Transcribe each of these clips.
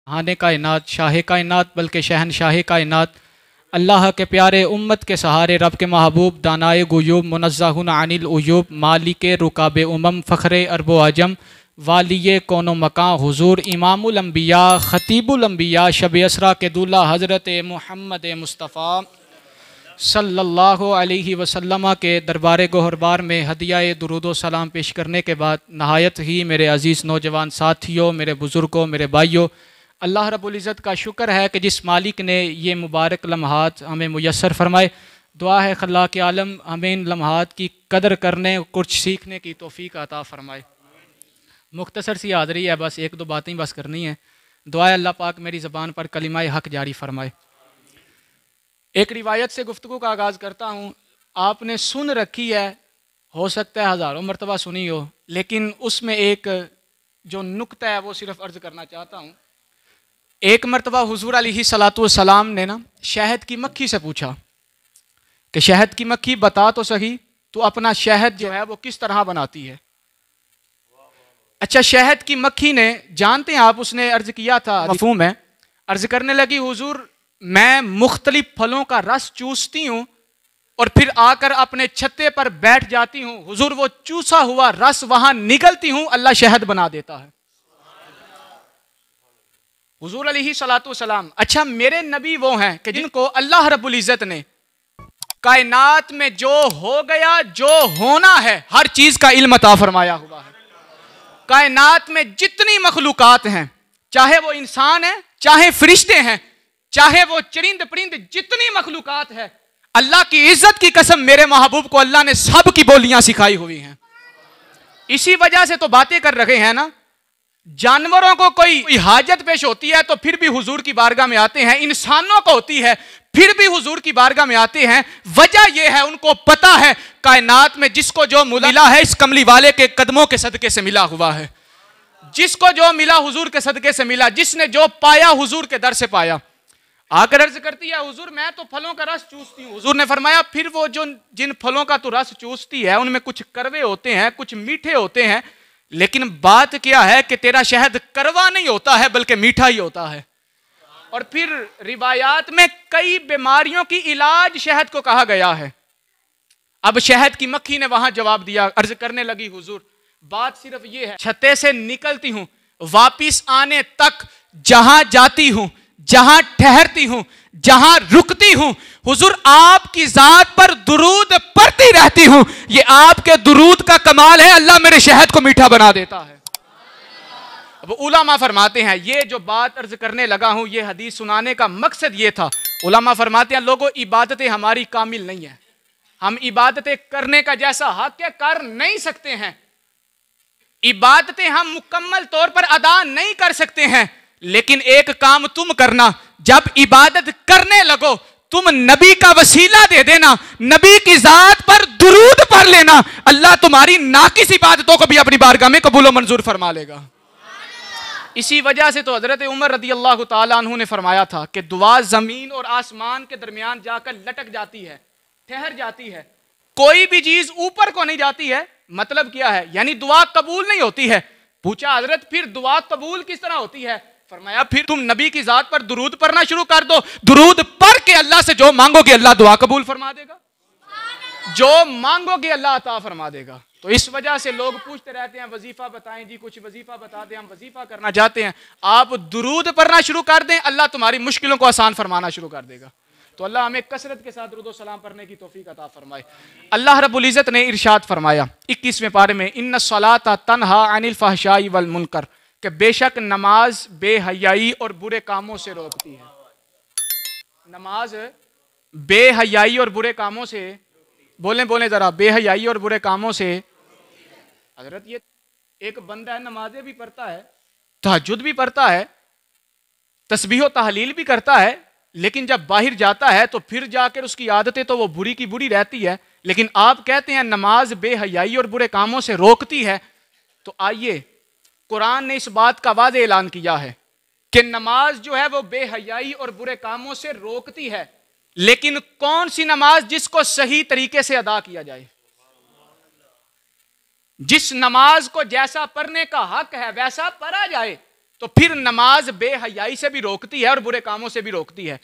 ہانے کائنات شاہ کائنات بلکہ شہنشاہ کائنات اللہ کے پیارے امت کے سہارے رب کے محبوب دانائے غیوب منزہ عن العیوب مالک رکاب فخر ارب و عجم والی کون و مکان حضور امام الانبیاء خطیب الانبیاء شب اسرا کے دولہ حضرت محمد مصطفیٰ صلی اللہ علیہ وسلم کے دربار گوہربار میں ہدیہ درود و سلام پیش کرنے کے بعد نہایت ہی میرے عزیز نوجوان ساتھیوں، میرے بزرگوں، میرے بھائیوں، اللہ رب العزت کا شکر ہے کہ جس مالک نے یہ مبارک لمحات ہمیں میسر فرمائے، دعا ہے خلاق عالم ہمیں ان لمحات کی قدر کرنے کچھ سیکھنے کی توفیق عطا فرمائے۔ مختصر سی حاضری ہے، بس ایک دو باتیں بس کرنی ہیں۔ دعا ہے اللہ پاک میری زبان پر کلمہ حق جاری فرمائے۔ ایک روایت سے گفتگو کا آغاز کرتا ہوں، آپ نے سن رکھی ہے، ہو سکتا ہے ہزاروں مرتبہ سنی ہو، لیکن اس میں ایک جو نکتہ ہے وہ صرف عرض کرنا چاہتا ہوں۔ ایک مرتبہ حضور علیہ السلام نے شہد کی مکھی سے پوچھا کہ شہد کی مکھی بتا تو صحیح تو اپنا شہد جو ہے وہ کس طرح بناتی ہے۔ اچھا، شہد کی مکھی نے، جانتے ہیں آپ، اس نے عرض کیا تھا، مفہوم ہے، عرض کرنے لگی حضور میں مختلف پھلوں کا رس چوستی ہوں اور پھر آ کر اپنے چھتے پر بیٹھ جاتی ہوں، حضور وہ چوسا ہوا رس وہاں نگلتی ہوں، اللہ شہد بنا دیتا ہے۔ حضور علیہ السلام، اچھا میرے نبی وہ ہیں کہ جن کو اللہ رب العزت نے کائنات میں جو ہو گیا، جو ہونا ہے، ہر چیز کا علم عطا فرمایا ہوا ہے۔ کائنات میں جتنی مخلوقات ہیں، چاہے وہ انسان ہیں، چاہے فرشتے ہیں، چاہے وہ چرند پرند، جتنی مخلوقات ہے، اللہ کی عزت کی قسم میرے محبوب کو اللہ نے سب کی بولیاں سکھائی ہوئی ہیں۔ اسی وجہ سے تو باتیں کر رہے ہیں نا، جانوروں کو کوئی حاجت پیش ہوتی ہے تو پھر بھی حضور کی بارگاہ میں آتے ہیں، انسانوں کو ہوتی ہے پھر بھی حضور کی بارگاہ میں آتے ہیں۔ وجہ یہ ہے ان کو پتا ہے کائنات میں جس کو جو ملا ہے اس کملی والے کے قدموں کے صدقے سے ملا ہوا ہے، جس کو جو ملا حضور کے صدقے سے ملا، جس نے جو پایا حضور کے در سے پایا۔ آ کر عرض کرتی ہے حضور میں تو پھلوں کا رس چوستی ہوں۔ حضور نے فرمایا پھر وہ جن پھلوں کا تو رس چوستی ہے ان میں کچھ کڑوے ہوتے ہیں، کچھ میٹھے ہوتے ہیں، لیکن بات کیا ہے کہ تیرا شہد کڑوا نہیں ہوتا ہے بلکہ میٹھا ہی ہوتا ہے۔ اور پھر روایات میں کئی بیماریوں کی علاج شہد کو کہا گیا ہے۔ اب شہد کی مکھی نے وہاں جواب دیا، عرض کرنے لگی حضور بات صرف یہ ہے، چھتے سے نکلتی ہوں، واپس آنے تک جہاں جاتی ہوں، جہاں ٹھہرتی ہوں، جہاں رکتی ہوں، حضور آپ کی ذات پر درود پڑھتی رہتی ہوں۔ یہ آپ کے درود کا کمال ہے، اللہ میرے شہد کو میٹھا بنا دیتا ہے۔ اب علماء فرماتے ہیں، یہ جو بات عرض کرنے لگا ہوں، یہ حدیث سنانے کا مقصد یہ تھا۔ علماء فرماتے ہیں لوگوں عبادتیں ہماری کامل نہیں ہیں، ہم عبادتیں کرنے کا جیسا حق ہے کر نہیں سکتے ہیں، عبادتیں ہم مکمل طور پر ادا نہیں کر سکتے ہیں، لیکن ایک کام تم کرنا، جب عبادت کرنے لگو تم نبی کا وسیلہ دے دینا، نبی کی ذات پر درود پڑھ لینا، اللہ تمہاری ناقص عبادتوں کو بھی اپنی بارگاہ میں قبول و منظور فرما لے گا۔ اسی وجہ سے تو حضرت عمر رضی اللہ تعالیٰ عنہ نے فرمایا تھا کہ دعا زمین اور آسمان کے درمیان جا کر لٹک جاتی ہے، ٹھہر جاتی ہے، کوئی بھی چیز اوپر کو نہیں جاتی ہے۔ مطلب کیا ہے؟ یعنی دعا قبول نہیں ہوتی ہے۔ پوچھا حضرت پھر دعا قبول کس طرح ہوتی ہے؟ فرمایا پھر تم نبی کی ذات پر درود پڑھنا شروع کر دو، درود پڑھ کے اللہ سے جو مانگو گے اللہ دعا قبول فرما دے گا، جو مانگو گے اللہ عطا فرما دے گا۔ تو اس وجہ سے لوگ پوچھتے رہتے ہیں وظیفہ بتائیں جی، کچھ وظیفہ بتا دیں، ہم وظیفہ کرنا چاہتے ہیں۔ آپ درود پڑھنا شروع کر دیں، اللہ تمہاری مشکلوں کو آسان فرمانا شروع کر دے گا۔ تو اللہ ہمیں کثرت کے ساتھ درود و سلام پڑھنے کی توفیق عطا فرمائے۔ اللہ رب العزت نے ارشاد فرمایا 21ویں پارے میں، ان الصلاۃ تنہا عن الفحشاء والمنکر، کہ بے شک نماز بے حیائی اور برے کاموں سے روکتی ہے۔ نماز بے حیائی اور برے کاموں سے، بولیں ذرا، بے حیائی اور برے کاموں سے۔ حضرت یہ ایک بندہ ہے، نمازیں بھی پڑھتا ہے، تہجد بھی پڑھتا ہے، تسبیح و تحلیل بھی کرتا ہے، لیکن جب باہر جاتا ہے تو پھر جا کر اس کی عادتیں تو وہ بری کی بری رہتی ہے۔ لیکن آپ کہتے ہیں نماز بے حیائی اور برے کاموں سے روکتی ہے۔ تو آئیے، قرآن نے اس بات کا واضح اعلان کیا ہے کہ نماز جو ہے وہ بے حیائی اور برے کاموں سے روکتی ہے، لیکن کون سی نماز؟ جس کو صحیح طریقے سے ادا کیا جائے، جس نماز کو جیسا پڑھنے کا حق ہے ویسا پڑھا جائے، تو پھر نماز بے حیائی سے بھی روکتی ہے اور برے کاموں سے بھی روکتی ہے.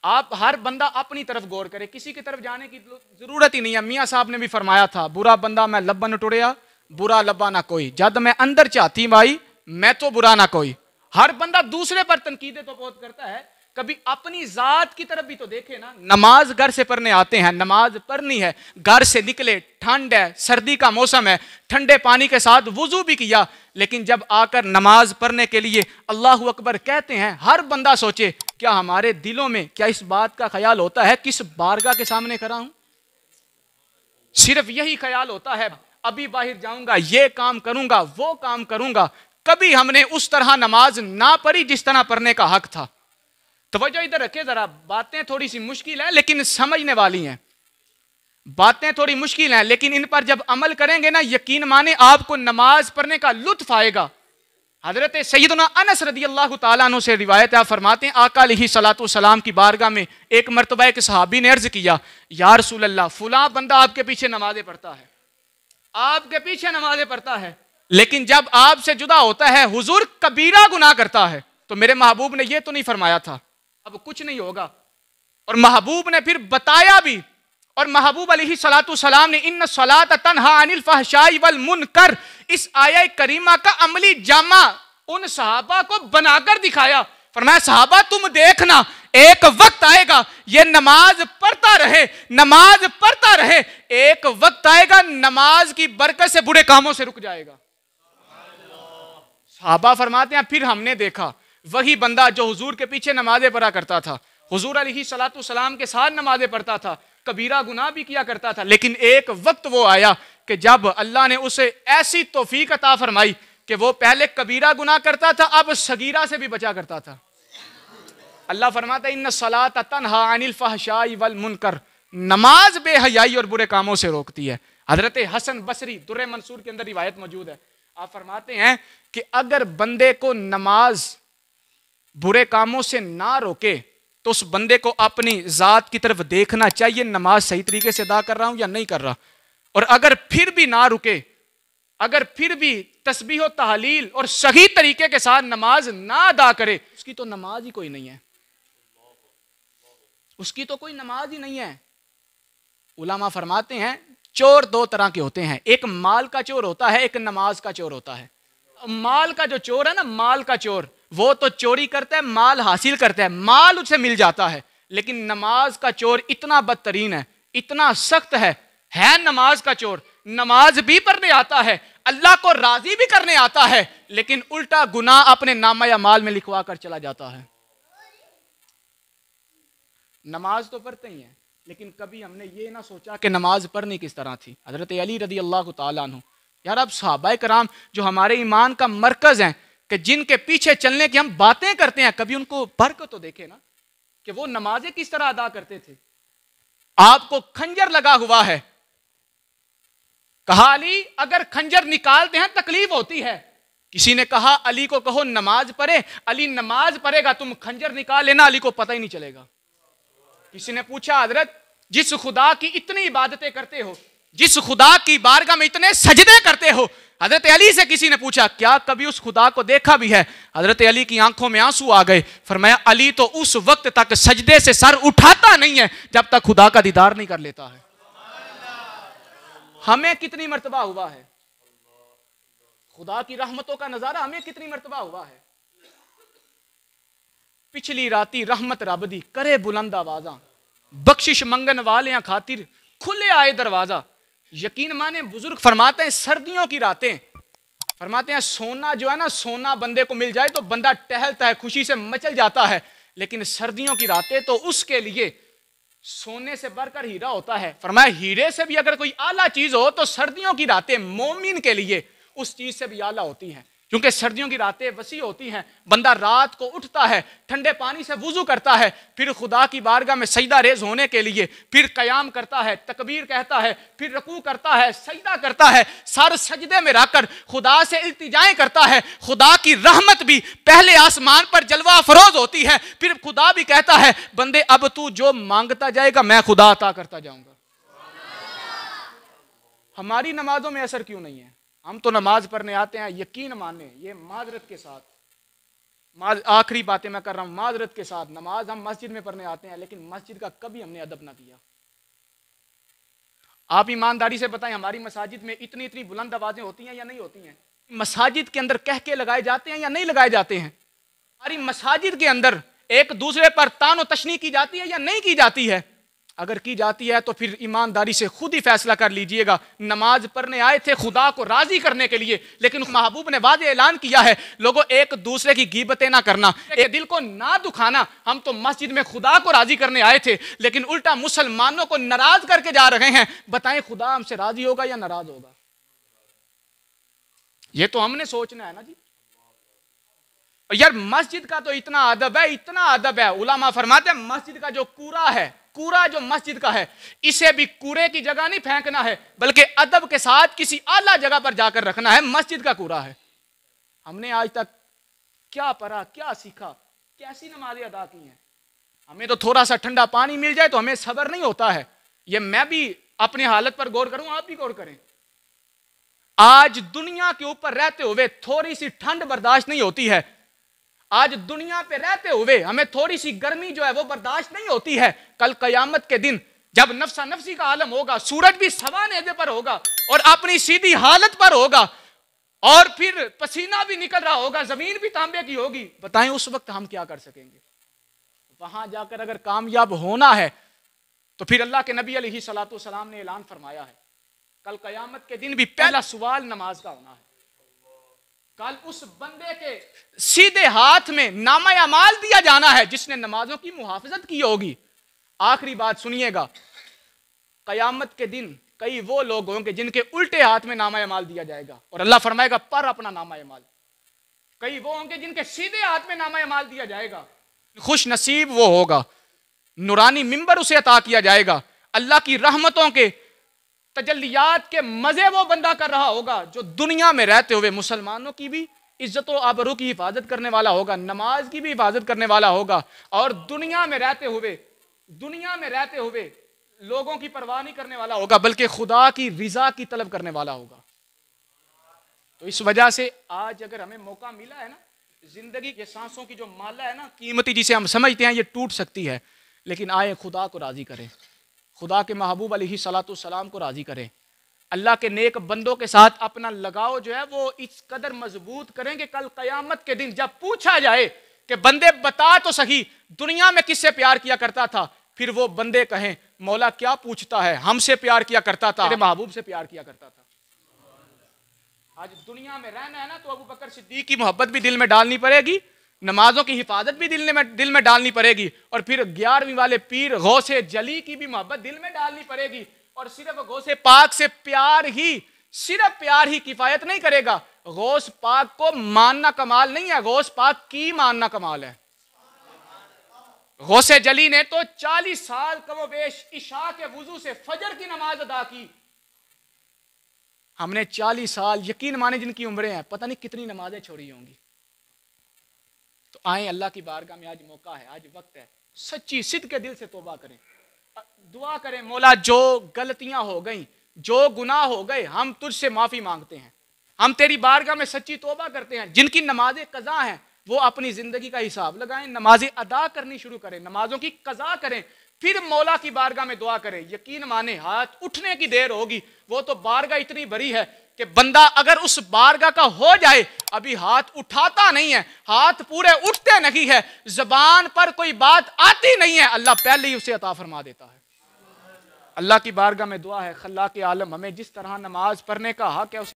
آپ ہر بندہ اپنی طرف غور کرے, کسی کی طرف جانے کی ضرورت ہی نہیں ہے. میاں صاحب نے بھی فرمایا تھا, برا بندہ میں لبن ٹڑیا, برا لبا نہ کوئی, جد میں اندر چاہتی بھائی میں تو برا نہ کوئی. ہر بندہ دوسرے پر تنقیدیں تو بہت کرتا ہے, کبھی اپنی ذات کی طرف بھی تو دیکھے نا. نماز گھر سے پڑھنے آتے ہیں, نماز پڑھنی ہے, گھر سے نکلے, ٹھنڈ ہے, سردی کا موسم ہے, ٹھنڈے پانی کے ساتھ وضو بھی کیا, لیکن جب آ کر نماز پڑھنے کے لیے اللہ اکبر کہتے ہیں, ہر بندہ سوچے کیا ہمارے دلوں میں کیا اس بات کا خیال ہوتا ہے کس بارگاہ کے سامنے کھڑا ہوں؟ صرف یہی خیال ہوتا ہے ابھی باہر جاؤں گا, یہ کام کروں گا, وہ کام کروں گا. کبھی ہم نے اس طرح نماز نہ پڑھی جس طرح پڑھنے کا حق تھا. توجہ ادھر رکھے ذرا, باتیں تھوڑی سی مشکل ہیں لیکن سمجھنے والی ہیں. باتیں تھوڑی مشکل ہیں لیکن ان پر جب عمل کریں گے نا, یقین مانے آپ کو نماز پڑھنے کا لطف آئے گا. حضرت سیدنا انس رضی اللہ تعالیٰ عنہ سے روایت ہے, آپ فرماتے ہیں آقا علیہ الصلوۃ والسلام کی بارگاہ میں ایک مرتبہ ایک صحابی نے عرض کیا, یا رسول اللہ فلاں بندہ آپ کے پیچھے نمازیں پڑھتا ہے, آپ کے پیچھے نمازیں پڑھتا ہے, لیکن جب آپ سے جدا ہوتا ہے حضور کبیرہ گناہ کرتا ہے. تو میرے محبوب نے یہ تو نہیں فرمایا تھا اب کچھ نہیں ہوگا, اور محبوب نے پھر بتایا بھی. اور محبوب علیہ الصلوۃ والسلام نے ان الصلاۃ تنہی عن الفحشاء والمنکر, اس آیہ کریمہ کا عملی جامع ان صحابہ کو بنا کر دکھایا. فرمایا صحابہ تم دیکھنا ایک وقت آئے گا یہ نماز پڑھتا رہے, نماز پڑھتا رہے, ایک وقت آئے گا نماز کی برکت سے برے کاموں سے رک جائے گا. صحابہ فرماتے ہیں پھر ہم نے دیکھا وہی بندہ جو حضور کے پیچھے نمازیں پڑھا کرتا تھا, حضور علیہ الصلوۃ والسلام کے ساتھ نمازیں پڑھتا تھا, کبیرہ گناہ بھی کیا کرتا تھا, لیکن ایک وقت وہ آیا کہ جب اللہ نے اسے ایسی توفیق عطا فرمائی کہ وہ پہلے کبیرہ گناہ کرتا تھا, اب صغیرہ سے بھی بچا کرتا تھا. اللہ فرماتا ہے ان الصلاۃ تنہی عن الفحشاء والمنکر, نماز بے حیائی اور برے کاموں سے روکتی ہے. حضرت حسن بصری در منصور کے اندر روایت موجود ہے, آپ فرماتے ہیں کہ اگر بندے کو نماز برے کاموں سے نہ روکے تو اس بندے کو اپنی ذات کی طرف دیکھنا چاہیے, نماز صحیح طریقے سے ادا کر رہا ہوں یا نہیں کر رہا. اور اگر پھر بھی نہ رکے, اگر پھر بھی تسبیح و تحلیل اور صحیح طریقے کے ساتھ نماز نہ ادا کرے, اس کی تو نماز ہی کوئی نہیں ہے, اس کی تو کوئی نماز ہی نہیں ہے. علماء فرماتے ہیں چور دو طرح کے ہوتے ہیں, ایک مال کا چور ہوتا ہے, ایک نماز کا چور ہوتا ہے. مال کا جو چور ہے نا, مال کا چور, وہ تو چوری کرتا ہے, مال حاصل کرتا ہے, مال اسے مل جاتا ہے. لیکن نماز کا چور اتنا بدترین ہے, اتنا سخت ہے نماز کا چور, نماز بھی پڑھنے آتا ہے, اللہ کو راضی بھی کرنے آتا ہے, لیکن الٹا گناہ اپنے نامہ یا مال میں لکھوا کر چلا جاتا ہے. نماز تو پڑھتے ہی ہیں لیکن کبھی ہم نے یہ نہ سوچا کہ نماز پڑھنی کس طرح تھی. حضرت علی رضی اللہ تعالیٰ عنہ, یار اب صحابہ کرام جو ہمارے ایمان کا مرکز ہیں, کہ جن کے پیچھے چلنے کی ہم باتیں کرتے ہیں, کبھی ان کو پڑھ کر تو دیکھے نا کہ وہ نمازیں کس طرح ادا کرتے تھے. آپ کو خنجر لگا ہوا ہے, کہا علی اگر خنجر نکالتے ہیں تکلیف ہوتی ہے. کسی نے کہا علی کو کہو نماز پڑھے, علی نماز پڑھے گا, تم خنجر نکال لینا, علی کو پتہ ہی نہیں چلے گا. کسی نے پوچھا حضرت جس خدا کی اتنی عبادتیں کرتے ہو, جس خدا کی بارگاہ میں اتنے سجدے کرتے ہو, حضرت علی سے کسی نے پوچھا کیا کبھی اس خدا کو دیکھا بھی ہے؟ حضرت علی کی آنکھوں میں آنسو آ گئے. فرمایا علی تو اس وقت تک سجدے سے سر اٹھاتا نہیں ہے جب تک خدا کا دیدار نہیں کر لیتا ہے. ہمیں کتنی مرتبہ ہوا ہے خدا کی رحمتوں کا نظارہ, ہمیں کتنی مرتبہ ہوا ہے. پچھلی راتی رحمت رب دی کرے بلند آوازاں, بخشش منگن والیاں خاطر کھلے آئے دروازہ. یقین مانے بزرگ فرماتے ہیں سردیوں کی راتیں, فرماتے ہیں سونا جو ہے نا, سونا بندے کو مل جائے تو بندہ ٹہلتا ہے, خوشی سے مچل جاتا ہے, لیکن سردیوں کی راتیں تو اس کے لیے سونے سے بڑھ کر ہیرا ہوتا ہے. فرمایا ہیرے سے بھی اگر کوئی اعلیٰ چیز ہو تو سردیوں کی راتیں مومن کے لیے اس چیز سے بھی اعلیٰ ہوتی ہیں, کیونکہ سردیوں کی راتیں وسیع ہوتی ہیں. بندہ رات کو اٹھتا ہے, ٹھنڈے پانی سے وضو کرتا ہے, پھر خدا کی بارگاہ میں سجدہ ریز ہونے کے لیے پھر قیام کرتا ہے, تکبیر کہتا ہے, پھر رکوع کرتا ہے, سجدہ کرتا ہے, سر سجدے میں رکھ کر خدا سے التجائیں کرتا ہے. خدا کی رحمت بھی پہلے آسمان پر جلوہ افروز ہوتی ہے, پھر خدا بھی کہتا ہے بندے اب تو جو مانگتا جائے گا میں خدا عطا کرتا جاؤں گا. ہماری نمازوں میں اثر کیوں نہیں ہے؟ ہم تو نماز پڑھنے آتے ہیں, یقین مانے یہ معذرت کے ساتھ آخری باتیں میں کر رہا ہوں معذرت کے ساتھ، نماز ہم مسجد میں پڑھنے آتے ہیں لیکن مسجد کا کبھی ہم نے ادب نہ کیا۔ آپ ایمانداری سے بتائیں ہماری مساجد میں اتنی بلند آوازیں ہوتی ہیں یا نہیں ہوتی ہیں؟ مساجد کے اندر کہہ کے لگائے جاتے ہیں یا نہیں لگائے جاتے ہیں؟ ہماری مساجد کے اندر ایک دوسرے پر تان و تشنیع کی جاتی ہے یا نہیں کی جاتی ہے؟ اگر کی جاتی ہے تو پھر ایمانداری سے خود ہی فیصلہ کر لیجئے گا، نماز پڑھنے آئے تھے خدا کو راضی کرنے کے لیے، لیکن محبوب نے واضح اعلان کیا ہے لوگوں ایک دوسرے کی غیبتیں نہ کرنا، ایک دل کو نہ دکھانا۔ ہم تو مسجد میں خدا کو راضی کرنے آئے تھے لیکن الٹا مسلمانوں کو ناراض کر کے جا رہے ہیں۔ بتائیں خدا ہم سے راضی ہوگا یا ناراض ہوگا؟ یہ تو ہم نے سوچنا ہے نا جی۔ یار مسجد کا تو اتنا ادب ہے، علماء فرماتے ہیں مسجد کا جو کوڑا جو مسجد کا ہے اسے بھی کوڑے کی جگہ نہیں پھینکنا ہے بلکہ ادب کے ساتھ کسی اعلیٰ جگہ پر جا کر رکھنا ہے۔ مسجد کا کوڑا ہے۔ ہم نے آج تک کیا پڑھا، کیا سیکھا، کیسی نمازیں ادا کی ہیں؟ ہمیں تو تھوڑا سا ٹھنڈا پانی مل جائے تو ہمیں صبر نہیں ہوتا ہے۔ یہ میں بھی اپنی حالت پر غور کروں، آپ بھی غور کریں۔ آج دنیا کے اوپر رہتے ہوئے تھوڑی سی ٹھنڈ برداشت نہیں ہوتی ہے، آج دنیا پہ رہتے ہوئے ہمیں تھوڑی سی گرمی جو ہے وہ برداشت نہیں ہوتی ہے۔ کل قیامت کے دن جب نفسا نفسی کا عالم ہوگا، سورج بھی سوا نیزے پر ہوگا اور اپنی سیدھی حالت پر ہوگا اور پھر پسینہ بھی نکل رہا ہوگا، زمین بھی تانبے کی ہوگی، بتائیں اس وقت ہم کیا کر سکیں گے؟ وہاں جا کر اگر کامیاب ہونا ہے تو پھر اللہ کے نبی علیہ الصلوۃ والسلام نے اعلان فرمایا ہے کل قیامت کے دن بھی پہلا سوال نماز کا ہونا ہے۔ کل اس بندے کے سیدھے ہاتھ میں نامہ اعمال دیا جانا ہے جس نے نمازوں کی محافظت کی ہوگی۔ آخری بات سنیے گا، قیامت کے دن کئی وہ لوگ ہوں گے جن کے الٹے ہاتھ میں نامہ اعمال دیا جائے گا اور اللہ فرمائے گا پر اپنا نامہ اعمال۔ کئی وہ ہوں گے جن کے سیدھے ہاتھ میں نامہ اعمال دیا جائے گا، خوش نصیب وہ ہوگا، نورانی منبر اسے عطا کیا جائے گا، اللہ کی رحمتوں کے تجلیات کے مزے وہ بندہ کر رہا ہوگا جو دنیا میں رہتے ہوئے مسلمانوں کی بھی عزت و آبرو کی حفاظت کرنے والا ہوگا، نماز کی بھی حفاظت کرنے والا ہوگا اور دنیا میں رہتے ہوئے لوگوں کی پرواہ نہیں کرنے والا ہوگا بلکہ خدا کی رضا کی طلب کرنے والا ہوگا۔ تو اس وجہ سے آج اگر ہمیں موقع ملا ہے نا، زندگی کے سانسوں کی جو مالا ہے نا قیمتی جسے ہم سمجھتے ہیں یہ ٹوٹ سکتی ہے، لیکن آئے خدا کو راضی کریں، خدا کے محبوب علیہ الصلوۃ والسلام کو راضی کریں، اللہ کے نیک بندوں کے ساتھ اپنا لگاؤ جو ہے وہ اس قدر مضبوط کریں کہ کل قیامت کے دن جب پوچھا جائے کہ بندے بتا تو صحیح دنیا میں کس سے پیار کیا کرتا تھا، پھر وہ بندے کہیں مولا کیا پوچھتا ہے، ہم سے پیار کیا کرتا تھا، میرے محبوب سے پیار کیا کرتا تھا۔ آج دنیا میں رہنا ہے نا تو ابو بکر صدیق کی محبت بھی دل میں ڈالنی پڑے گی، نمازوں کی حفاظت بھی دل میں ڈالنی پڑے گی اور پھر 11ویں والے پیر غوث جلی کی بھی محبت دل میں ڈالنی پڑے گی، اور صرف غوث پاک سے صرف پیار ہی کفایت نہیں کرے گا۔ غوث پاک کو ماننا کمال نہیں ہے، غوث پاک کی ماننا کمال ہے۔ غوث جلی نے تو 40 سال کم و بیش عشاء کے وضو سے فجر کی نماز ادا کی، ہم نے 40 سال یقین مانے جن کی عمریں ہیں پتہ نہیں کتنی نمازیں چھوڑی ہوں گی۔ تو آئیں اللہ کی بارگاہ میں، آج موقع ہے، آج وقت ہے، سچی صدق کے دل سے توبہ کریں، دعا کریں مولا جو غلطیاں ہو گئیں، جو گناہ ہو گئے ہم تجھ سے معافی مانگتے ہیں، ہم تیری بارگاہ میں سچی توبہ کرتے ہیں۔ جن کی نمازیں قضا ہیں وہ اپنی زندگی کا حساب لگائیں، نمازیں ادا کرنی شروع کریں، نمازوں کی قضا کریں، پھر مولا کی بارگاہ میں دعا کریں۔ یقین مانے ہاتھ اٹھنے کی دیر ہوگی، وہ تو بارگاہ اتنی بڑی ہے کہ بندہ اگر اس بارگاہ کا ہو جائے ابھی ہاتھ اٹھاتا نہیں ہے، ہاتھ پورے اٹھتے نہیں ہے، زبان پر کوئی بات آتی نہیں ہے، اللہ پہلے ہی اسے عطا فرما دیتا ہے۔ اللہ کی بارگاہ میں دعا ہے خلاق عالم ہمیں جس طرح نماز پڑھنے کا حق ہے